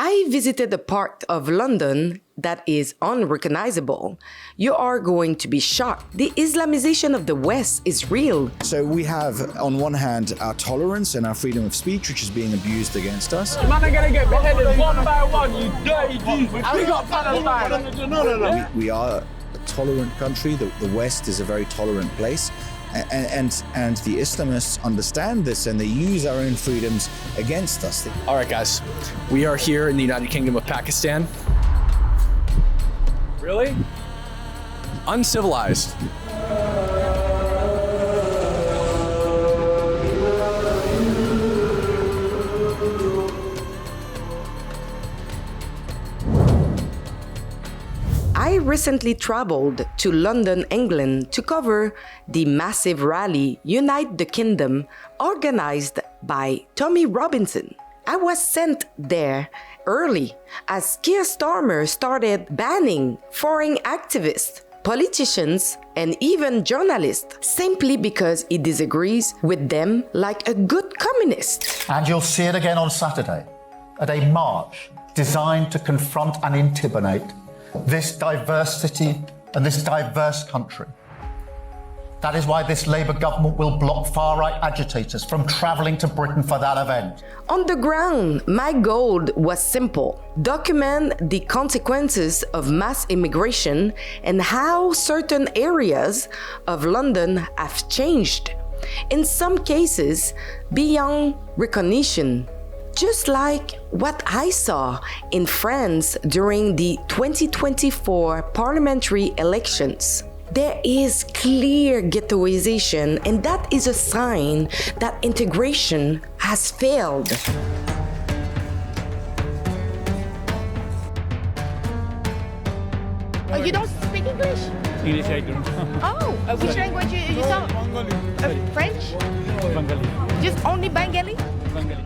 I visited a part of London that is unrecognizable. You are going to be shocked. The Islamization of the West is real. So we have, on one hand, our tolerance and our freedom of speech, which is being abused against us. Man are gonna get beheaded one by one, you dirty dude. We got Palestine. No. We are a tolerant country. The West is a very tolerant place. And the Islamists understand this, and they use our own freedoms against us. All right, guys, we are here in the United Kingdom of Pakistan. Really? Uncivilized. I recently traveled to London, England to cover the massive rally Unite the Kingdom organized by Tommy Robinson. I was sent there early as Keir Starmer started banning foreign activists, politicians, and even journalists simply because he disagrees with them like a good communist. And you'll see it again on Saturday at a march designed to confront and intimidate this diversity and this diverse country. That is why this Labour government will block far-right agitators from travelling to Britain for that event. On the ground, my goal was simple: document the consequences of mass immigration and how certain areas of London have changed, in some cases beyond recognition. Just like what I saw in France during the 2024 parliamentary elections. There is clear ghettoization, and that is a sign that integration has failed. Oh, you don't speak English? English I don't. Oh, which language you talk? Bengali. French? Bengali. Just only Bengali? Bengali.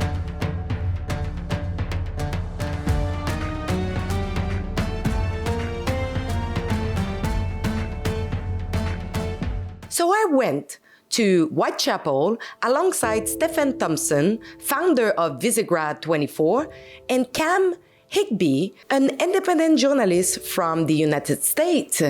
So I went to Whitechapel alongside Stephen Thompson, founder of Visegrad 24, and Cam Higby, an independent journalist from the United States.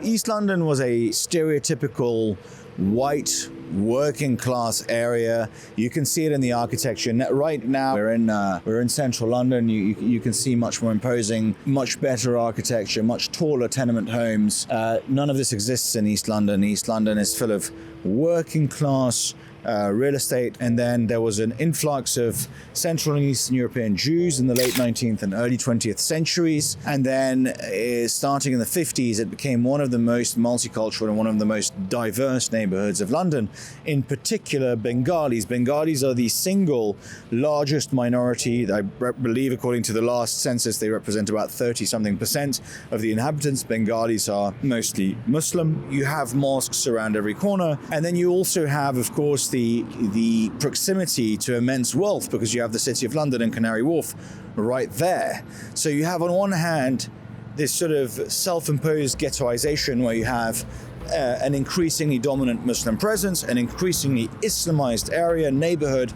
East London was a stereotypical white working class area. You can see it in the architecture. Right now we're in central London. You can see much more imposing, much better architecture, much taller tenement homes. None of this exists in East London. East London is full of working class real estate, and then there was an influx of Central and Eastern European Jews in the late 19th and early 20th centuries, and then starting in the 50s it became one of the most multicultural and one of the most diverse neighborhoods of London, in particular Bengalis. Bengalis are the single largest minority. I believe according to the last census they represent about 30-something% of the inhabitants. Bengalis are mostly Muslim. You have mosques around every corner, and then you also have, of course, the proximity to immense wealth, because you have the City of London and Canary Wharf right there. So you have on one hand this sort of self-imposed ghettoization where you have an increasingly dominant Muslim presence, an increasingly Islamized area, neighborhood.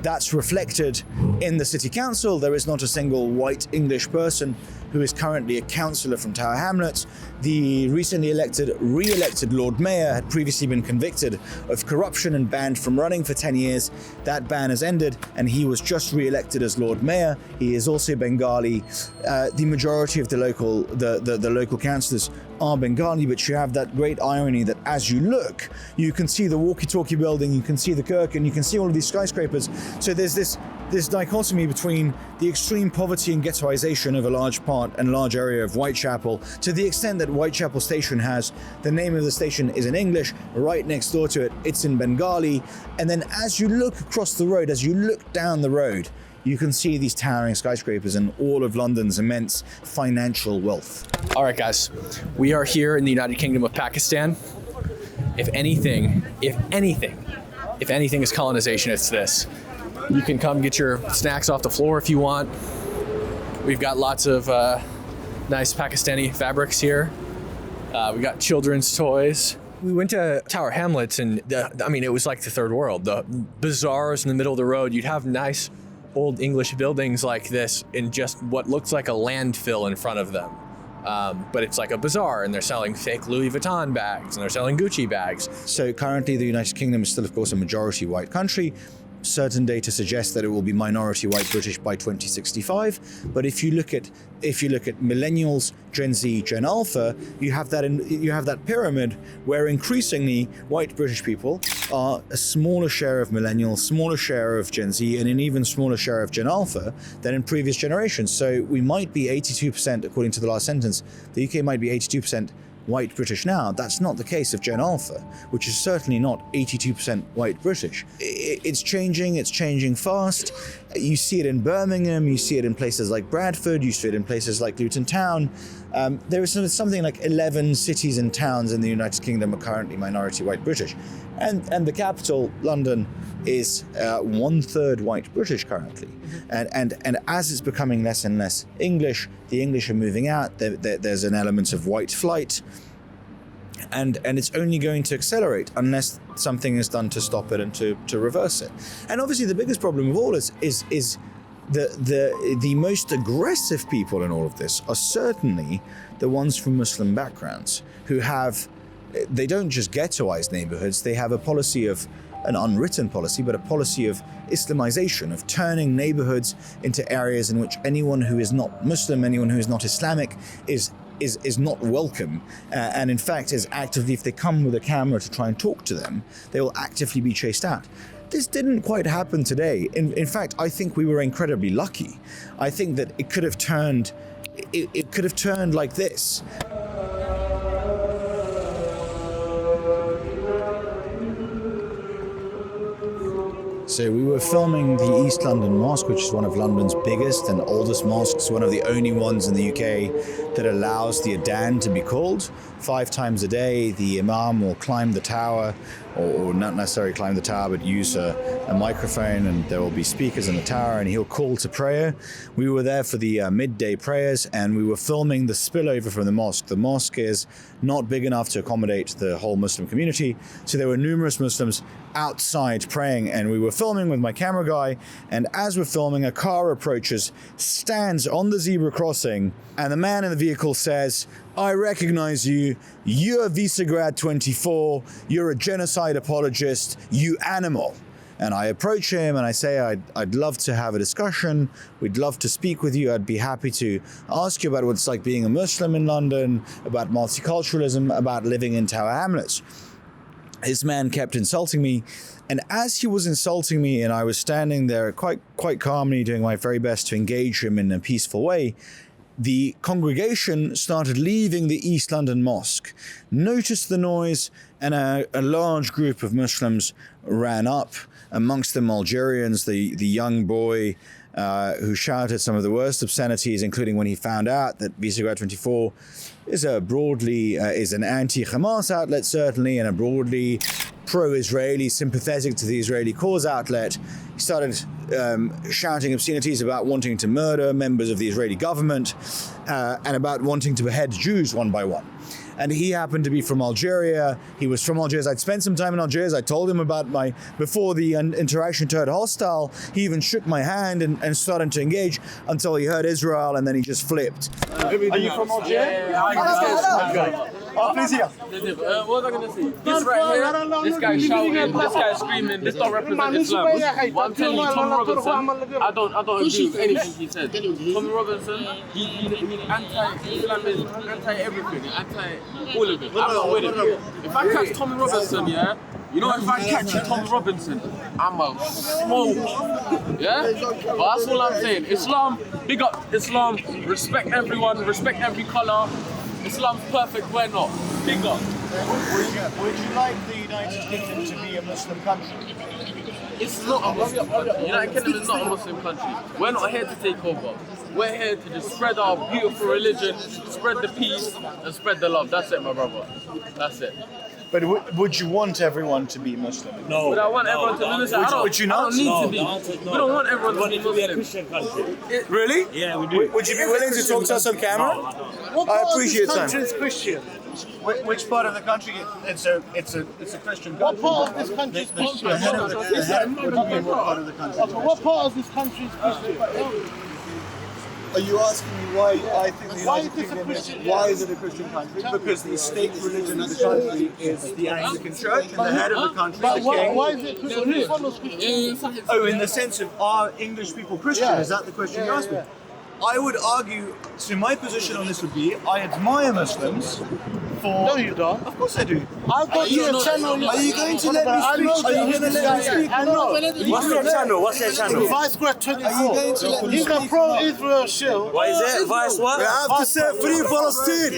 That's reflected in the city council. There is not a single white English person who is currently a councillor from Tower Hamlets. The recently re-elected Lord Mayor had previously been convicted of corruption and banned from running for 10 years. That ban has ended, and he was just re-elected as Lord Mayor. He is also Bengali. The majority of the local councillors are Bengali, but you have that great irony that as you look, you can see the walkie-talkie building, you can see the Kirk, and you can see all of these skyscrapers. So there's this dichotomy between the extreme poverty and ghettoization of a large part and large area of Whitechapel, to the extent that Whitechapel Station has the name of the station is in English, right next door to it, it's in Bengali. And then as you look across the road, as you look down the road, you can see these towering skyscrapers and all of London's immense financial wealth. All right, guys, we are here in the United Kingdom of Pakistan. If anything is colonization, it's this. You can come get your snacks off the floor if you want. We've got lots of nice Pakistani fabrics here. We got children's toys. We went to Tower Hamlets, and it was like the third world. The bazaars in the middle of the road. You'd have nice old English buildings like this in just what looks like a landfill in front of them. But it's like a bazaar, and they're selling fake Louis Vuitton bags, and they're selling Gucci bags. So currently the United Kingdom is still, of course, a majority white country. Certain data suggests that it will be minority white British by 2065. But if you look at millennials, Gen Z, Gen Alpha, you have that pyramid where increasingly white British people are a smaller share of millennials, smaller share of Gen Z, and an even smaller share of Gen Alpha than in previous generations. So we might be 82%, according to the last sentence, the UK might be 82% white British now. That's not the case of Gen Alpha, which is certainly not 82% white British. It's changing fast. You see it in Birmingham, you see it in places like Bradford, you see it in places like Luton Town. There is something like 11 cities and towns in the United Kingdom are currently minority white British. And the capital, London, is 1/3 white British currently. And as it's becoming less and less English, the English are moving out. There's an element of white flight. And it's only going to accelerate unless something is done to stop it and to reverse it. And obviously the biggest problem of all is the most aggressive people in all of this are certainly the ones from Muslim backgrounds who they don't just ghettoize neighborhoods, they have a policy of an unwritten policy, but a policy of Islamization, of turning neighborhoods into areas in which anyone who is not Muslim, anyone who is not Islamic is not welcome, and in fact is actively, if they come with a camera to try and talk to them, they will actively be chased out. This didn't quite happen today. In fact, I think we were incredibly lucky. I think that it could have turned like this. So we were filming the East London Mosque, which is one of London's biggest and oldest mosques, one of the only ones in the UK that allows the adhan to be called. 5 times a day, the imam will climb the tower, or not necessarily climb the tower, but use a microphone, and there will be speakers in the tower, and he'll call to prayer. We were there for the midday prayers, and we were filming the spillover from the mosque. The mosque is not big enough to accommodate the whole Muslim community, so there were numerous Muslims outside praying, and we were filming with my camera guy, and as we're filming, a car approaches, stands on the zebra crossing, and the man in the vehicle says, "I recognize you, you're Visegrad 24, you're a genocide apologist, you animal." And I approach him and I say, I'd love to have a discussion, we'd love to speak with you, I'd be happy to ask you about what it's like being a Muslim in London, about multiculturalism, about living in Tower Hamlets. This man kept insulting me, and as he was insulting me and I was standing there quite calmly doing my very best to engage him in a peaceful way, the congregation started leaving the East London Mosque, noticed the noise, and a large group of Muslims ran up, amongst them Algerians, the young boy who shouted some of the worst obscenities, including when he found out that Visegrad 24 is an anti-Hamas outlet, certainly, and a broadly pro-Israeli, sympathetic to the Israeli cause outlet. He started shouting obscenities about wanting to murder members of the Israeli government and about wanting to behead Jews one by one. And he happened to be from Algeria. He was from Algiers. I'd spent some time in Algiers. I told him about before the interaction turned hostile, he even shook my hand and started to engage until he heard Israel, and then he just flipped. Are you from Algeria? Oh, please here. What was I going to say? This right here, this guy shouting, this guy screaming, this don't represent Islam. What I'm telling you, Tommy Robinson, I don't agree with anything he said. Tommy Robinson, he's anti-Islamism, anti-everything, anti-all of it. I'm not with it. If I catch Tommy Robinson, yeah, you know, if I catch you, Tommy Robinson, I'm a smoke. Yeah? But that's all I'm saying. Islam, big up Islam, respect everyone, respect every colour. Islam's perfect, we're not. Big up. Would you like the United Kingdom to be a Muslim country? It's not a Muslim country. United Kingdom is not a Muslim country. We're not here to take over. We're here to just spread our beautiful religion, spread the peace, and spread the love. That's it, my brother. That's it. But would you want everyone to be Muslim? No. Would I want everyone to be Muslim? Would you not? I don't need to be. We don't want everyone to be Muslim. We are a Christian country. Really? Yeah, we do. Would you be willing to talk to us on camera? I appreciate that. is Christian? Which part of the country? It's a Christian country. What part of this country is Christian? What What part of this country is Christian? Are you asking me why I think the Why United is this a Kingdom Christian? why is it a Christian country? Because the state religion of the country is the Anglican Church, and the head of the country is the king. Why is it Christian? Who follows Christian? Oh, in the sense of are English people Christian? Yeah. Is that the question you asked me? I would argue, so my position on this would be, I admire Muslims for... No, you don't. Of course I do. I've got your channel. Are you going to let me speak? Are you going to let me speak? I know. What's your channel? What's your channel? Vice Grad 24. Are you going to let me He's a pro-Israel shill. What is it? Vice what? We have to say free Palestine!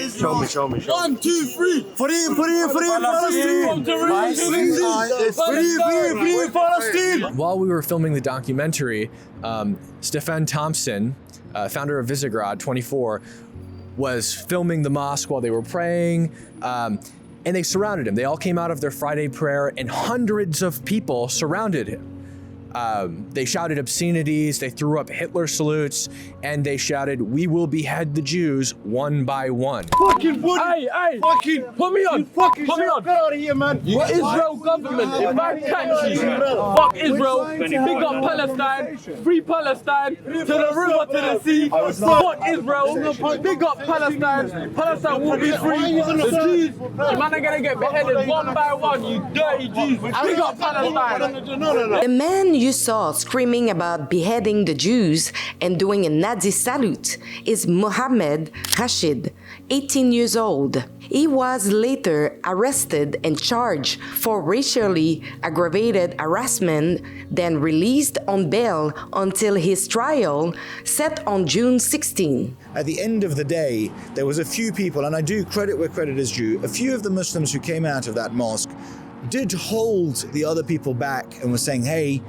Show me. 1, 2, 3! Free Palestine! Free Palestine! While we were filming the documentary, Stefan Thompson, founder of Visegrad 24, was filming the mosque while they were praying, and they surrounded him. They all came out of their Friday prayer, and hundreds of people surrounded him. They shouted obscenities, they threw up Hitler salutes, and they shouted, "We will behead the Jews one by one." Fucking hey, fucking put me on. Put me on. Get out of here, man. What Israel government, if I catch you, fuck Israel, big up Palestine, free Palestine, to the river, to the sea, fuck Israel, big up Palestine, Palestine will be free, the Jews, the man are gonna get beheaded one by one, you dirty Jews, big up Palestine. The man you saw screaming about beheading the Jews and doing a Nazi salute is Mohammed Rashid, 18 years old. He was later arrested and charged for racially aggravated harassment, then released on bail until his trial set on June 16. At the end of the day, there was a few people, and I do credit where credit is due, a few of the Muslims who came out of that mosque did hold the other people back and were saying, hey,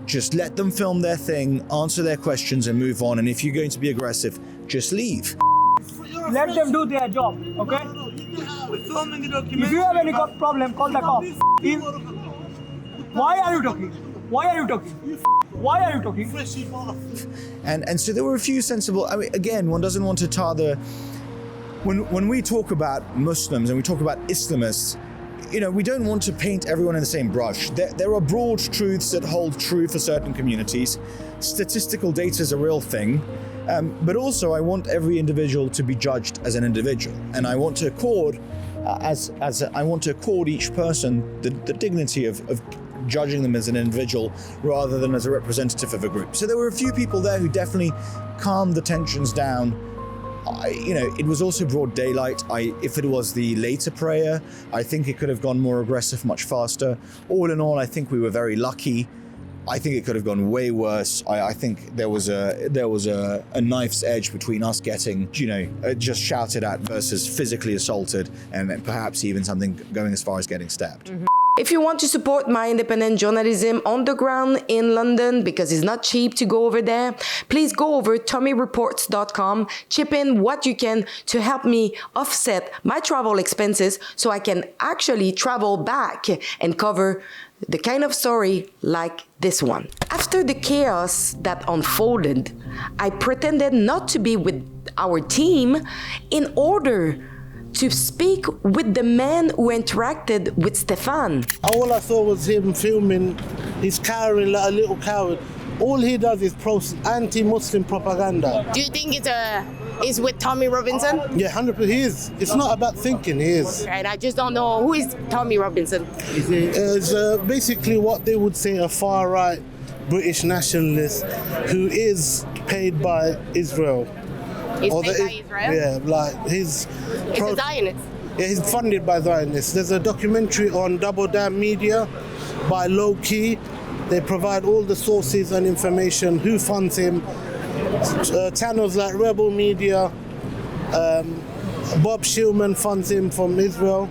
just let them film their thing, answer their questions and move on, and if you're going to be aggressive, just leave. Let them do their job, okay? If you have any problem, call the cops. Why are you talking? Why are you talking? Why are you talking? And so there were a few sensible, I mean, again, one doesn't want to tar the... When we talk about Muslims and we talk about Islamists, you know, we don't want to paint everyone in the same brush. There are broad truths that hold true for certain communities. Statistical data is a real thing. But also I want every individual to be judged as an individual. And I want to accord, I want to accord each person the dignity of judging them as an individual rather than as a representative of a group. So there were a few people there who definitely calmed the tensions down. It was also broad daylight. If it was the later prayer, I think it could have gone more aggressive much faster. All in all, I think we were very lucky. I think it could have gone way worse. I think there was a knife's edge between us getting, just shouted at versus physically assaulted, and perhaps even something going as far as getting stabbed. Mm-hmm. If you want to support my independent journalism on the ground in London, because it's not cheap to go over there, please go over TommyReports.com, chip in what you can to help me offset my travel expenses so I can actually travel back and cover the kind of story like this one. After the chaos that unfolded, I pretended not to be with our team in order to speak with the man who interacted with Stefan. All I saw was him filming. He's cowering like a little coward. All he does is anti-Muslim propaganda. Do you think it's with Tommy Robinson? Yeah, 100%. He is. It's not about thinking. He is. Right. I just don't know who is Tommy Robinson. It's basically what they would say a far-right British nationalist who is paid by Israel. He's paid by Israel? Yeah, like he's a Zionist. Yeah, he's funded by Zionists. There's a documentary on Double Down Media by Low Key. They provide all the sources and information, who funds him. Channels like Rebel Media, Bob Shulman funds him from Israel.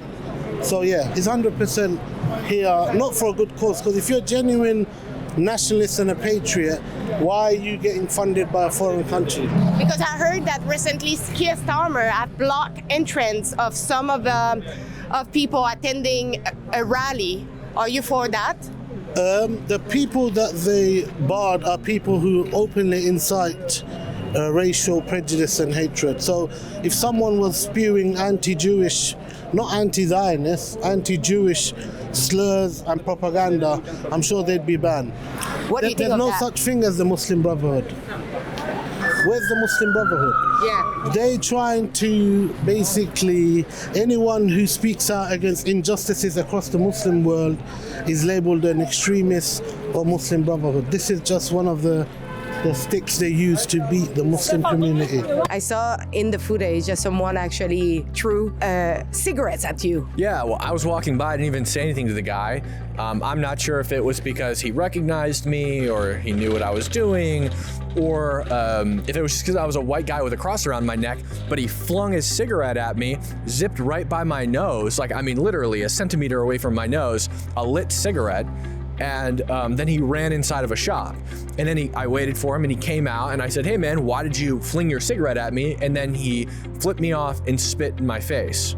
So yeah, he's 100% here, not for a good cause, because if you're a genuine nationalist and a patriot, why are you getting funded by a foreign country? Because I heard that recently Keir Starmer have blocked entrance of some of the of people attending a rally. Are you for that? The people that they barred are people who openly incite racial prejudice and hatred. So if someone was spewing anti-Jewish, not anti-Zionist, anti-Jewish slurs and propaganda, I'm sure they'd be banned. What do you think There's of no that? such thing as the Muslim Brotherhood. Where's the Muslim Brotherhood? Yeah. They trying to basically, anyone who speaks out against injustices across the Muslim world is labeled an extremist or Muslim Brotherhood. This is just one of the sticks they use to beat the Muslim community. I saw in the footage someone actually threw cigarettes at you. Yeah, well, I was walking by, I didn't even say anything to the guy. I'm not sure if it was because he recognized me or he knew what I was doing, or if it was just because I was a white guy with a cross around my neck, but he flung his cigarette at me, zipped right by my nose, like, I mean, literally a centimeter away from my nose, a lit cigarette. And then he ran inside of a shop. And then I waited for him and he came out and I said, hey man, why did you fling your cigarette at me? And then he flipped me off and spit in my face.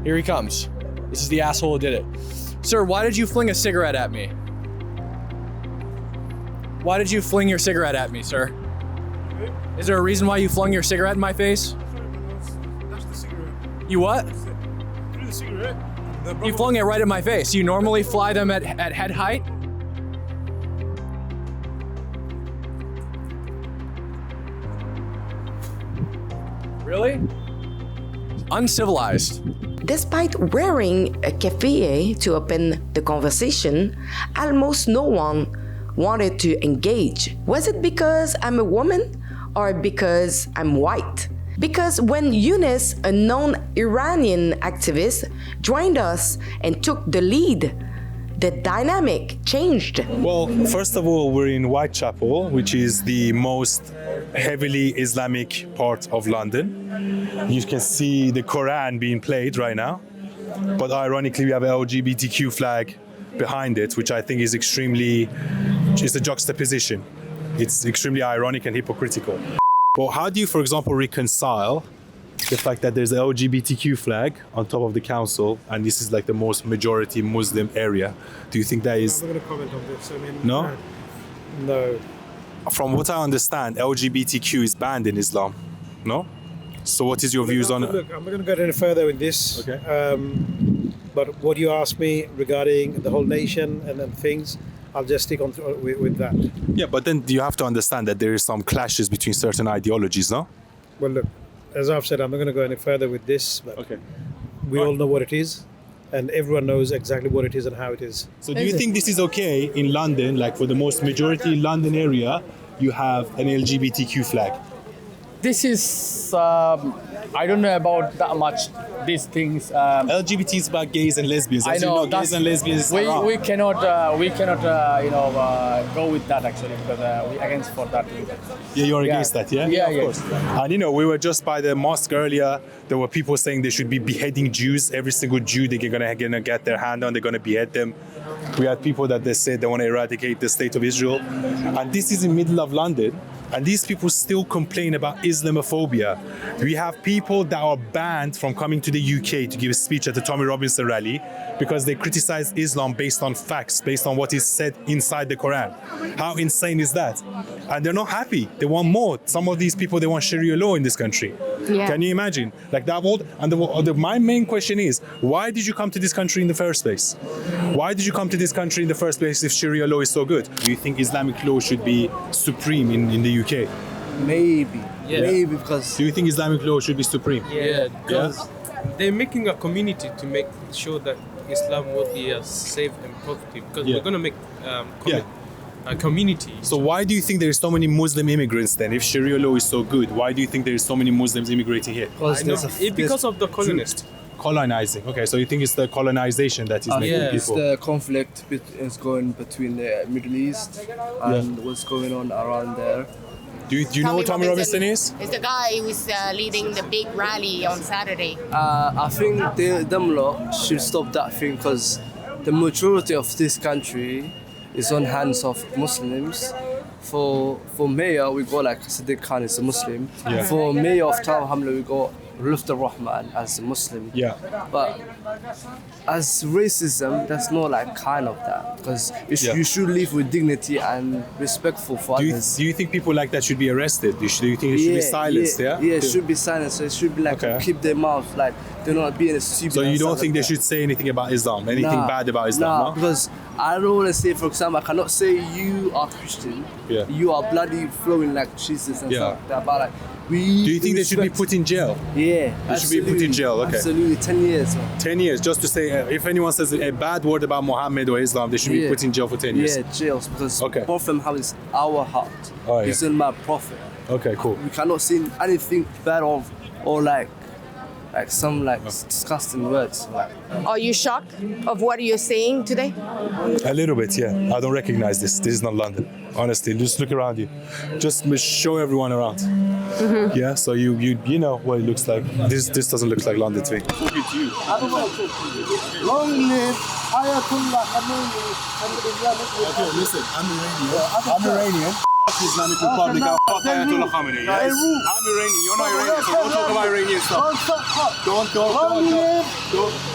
Here he comes. This is the asshole who did it. Sir, why did you fling a cigarette at me? Why did you fling your cigarette at me, sir? Is there a reason why you flung your cigarette in my face? That's the cigarette. You what? Threw the cigarette. You flung it right at my face. You normally fly them at head height? Really? Uncivilized. Despite wearing a keffiyeh to open the conversation, almost no one wanted to engage. Was it because I'm a woman or because I'm white? Because when Yunus, a known Iranian activist, joined us and took the lead, the dynamic changed. Well, first of all, we're in Whitechapel, which is the most heavily Islamic part of London. You can see the Quran being played right now, but ironically we have an LGBTQ flag behind it, which I think is it's a juxtaposition. It's extremely ironic and hypocritical. Well, how do you, for example, reconcile the fact that there's an LGBTQ flag on top of the council and this is like the most majority Muslim area? Do you think that is... I'm not going to comment on this. I mean, No? No. From what I understand, LGBTQ is banned in Islam, no? So what is your views on it? Look, I'm not going to go any further with this. Okay. But what you asked me regarding the whole nation and things, I'll just stick on with that. Yeah, but then you have to understand that there is some clashes between certain ideologies, no? Well, look, as I've said, I'm not going to go any further with this, but we all know what it is, and everyone knows exactly what it is and how it is. So do you think this is okay in London, like for the most majority London area, you have an LGBTQ flag? This is, I don't know about that much, these things. LGBT is about gays and lesbians. I As know, you know, gays and lesbians we cannot go with that actually, because we against for that. Yeah, you're against that, yeah? Yeah, of course. And you know, we were just by the mosque earlier. There were people saying they should be beheading Jews. Every single Jew they're gonna get their hand on, they're gonna behead them. We had people that they said they want to eradicate the state of Israel. And this is in middle of London. And these people still complain about Islamophobia. We have people that are banned from coming to the UK to give a speech at the Tommy Robinson rally because they criticize Islam based on facts, based on what is said inside the Quran. How insane is that? And they're not happy. They want more. Some of these people, they want Sharia law in this country. Yeah. Can you imagine? Like that world. And my main question is, why did you come to this country in the first place? Why did you come to this country in the first place if Sharia law is so good? Do you think Islamic law should be supreme in the UK? Maybe. Yeah. Maybe because... Do you think Islamic law should be supreme? Yeah, because they're making a community to make sure that Islam will be safe and positive. Because we're going to make a community. So why do you think there is so many Muslim immigrants then? If Sharia law is so good, why do you think there is so many Muslims immigrating here? Because of the colonists. Colonizing. Okay, so you think it's the colonization that is making people... It's the conflict is going between the Middle East and what's going on around there. Do you know what Tommy Robinson is? It's the guy who's leading the big rally on Saturday. I think them lot should stop that thing because the majority of this country is on hands of Muslims. For mayor, we got like Sadiq Khan is a Muslim. Yeah. For mayor of Tower Hamlet, we got love the Rahman as a Muslim. Yeah. But as racism, there's no like kind of that because Yeah. you should live with dignity and respectful for others. Do you think people like that should be arrested? Do you think they should be silenced? Yeah. Yeah, it should be silenced. So it should be like keep their mouth like they're not being a stupid. So you and don't stuff think like they should say anything about Islam, anything bad about Islam? Nah, No? because I don't want to say, for example, I cannot say you are Christian. Yeah. You are bloody flowing like Jesus and Yeah. stuff like that. But like, Do you think they should be put in jail? Yeah, They should be put in jail. Okay. Absolutely, 10 years. Man. 10 years, just to say, if anyone says a bad word about Muhammad or Islam, they should be put in jail for 10 years. Yeah, jails because Prophet Muhammad is our heart. Oh, yeah. He's in my prophet. Okay, cool. We cannot say anything bad of or like some like disgusting words. Like. Are you shocked of what you're saying today? A little bit, yeah. I don't recognize this. This is not London. Honestly, just look around you. Just show everyone around. Mm-hmm. Yeah, so you know what it looks like. This doesn't look like London to me. Long live Ayatollah Khamenei and the Islamic Republic. Okay, listen, I'm Iranian. Islamic Republic. Fuck Ayatollah Khamenei. Yes. I'm Iranian. You're not Iranian, so don't talk about Iranian stuff. Don't. Long live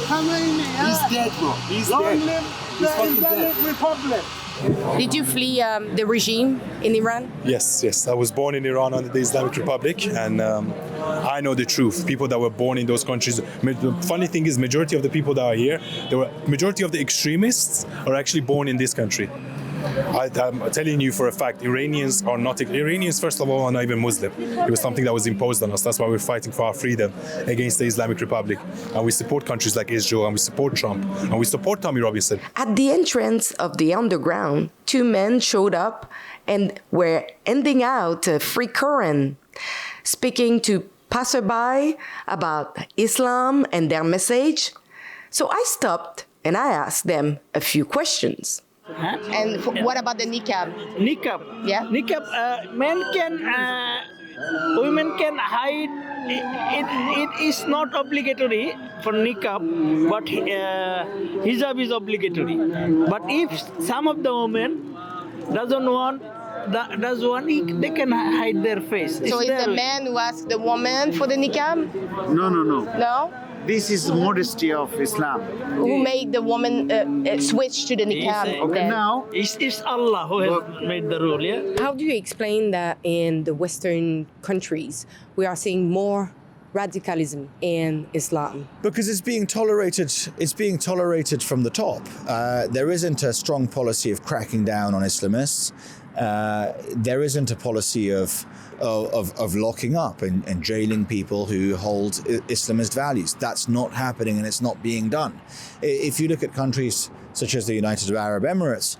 Khamenei. He's dead, bro. He's Long dead. live He's the fucking Islamic dead. Republic. Did you flee the regime in Iran? Yes. I was born in Iran under the Islamic Republic, and I know the truth. People that were born in those countries. The funny thing is, majority of the people that are here, majority of the extremists are actually born in this country. I'm telling you for a fact, Iranians, first of all, are not even Muslim. It was something that was imposed on us. That's why we're fighting for our freedom against the Islamic Republic. And we support countries like Israel, and we support Trump, and we support Tommy Robinson. At the entrance of the underground, two men showed up and were handing out a free Quran, speaking to passerby about Islam and their message. So I stopped and I asked them a few questions. And what about the niqab? Niqab. Yeah. Niqab. Women can hide. It is not obligatory for niqab, but hijab is obligatory. But if some of the women doesn't want, they can hide their face. So it's the man who asked the woman for the niqab? No. No? This is the modesty of Islam. Who made the woman switch to the niqab? Okay, now it's Allah who has made the rule. Yeah. How do you explain that in the Western countries we are seeing more radicalism in Islam? Because it's being tolerated. It's being tolerated from the top. There isn't a strong policy of cracking down on Islamists. There isn't a policy of locking up and jailing people who hold Islamist values. That's not happening, and it's not being done. If you look at countries such as the United Arab Emirates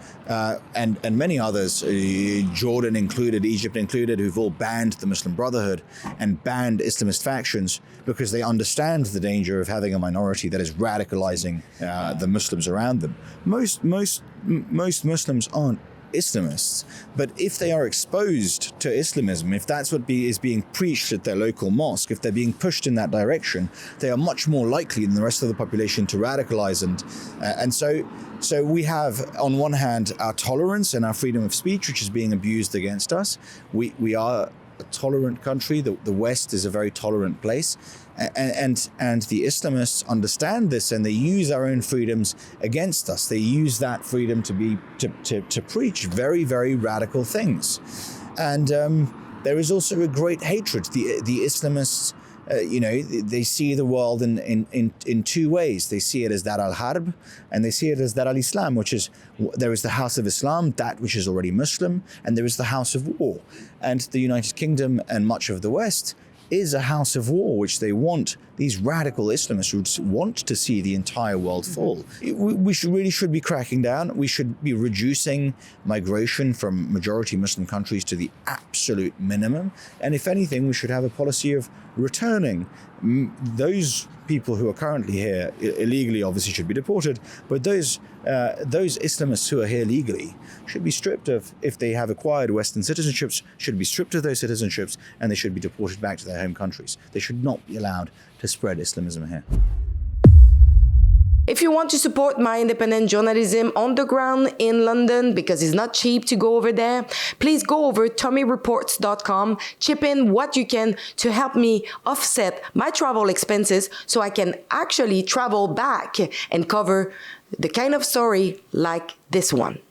and many others, Jordan included, Egypt included, who've all banned the Muslim Brotherhood and banned Islamist factions because they understand the danger of having a minority that is radicalizing the Muslims around them. Most Muslims aren't Islamists, but if they are exposed to Islamism, if that's what is being preached at their local mosque, if they're being pushed in that direction, they are much more likely than the rest of the population to radicalize. And so we have, on one hand, our tolerance and our freedom of speech, which is being abused against us. We are a tolerant country. The West is a very tolerant place. And the Islamists understand this, and they use our own freedoms against us. They use that freedom to preach very, very radical things. And there is also a great hatred. The Islamists, they see the world in two ways. They see it as Dar al-Harb, and they see it as Dar al-Islam, which is, there is the House of Islam, that which is already Muslim, and there is the House of War. And the United Kingdom and much of the West is a house of war, which they want, these radical Islamists want to see the entire world fall. We should be cracking down. We should be reducing migration from majority Muslim countries to the absolute minimum. And if anything, we should have a policy of returning those people who are currently here illegally, obviously should be deported, but those Islamists who are here legally should be stripped of, if they have acquired Western citizenships, should be stripped of those citizenships, and they should be deported back to their home countries. They should not be allowed to spread Islamism here. If you want to support my independent journalism on the ground in London, because it's not cheap to go over there, please go over tommyreports.com, chip in what you can to help me offset my travel expenses so I can actually travel back and cover the kind of story like this one.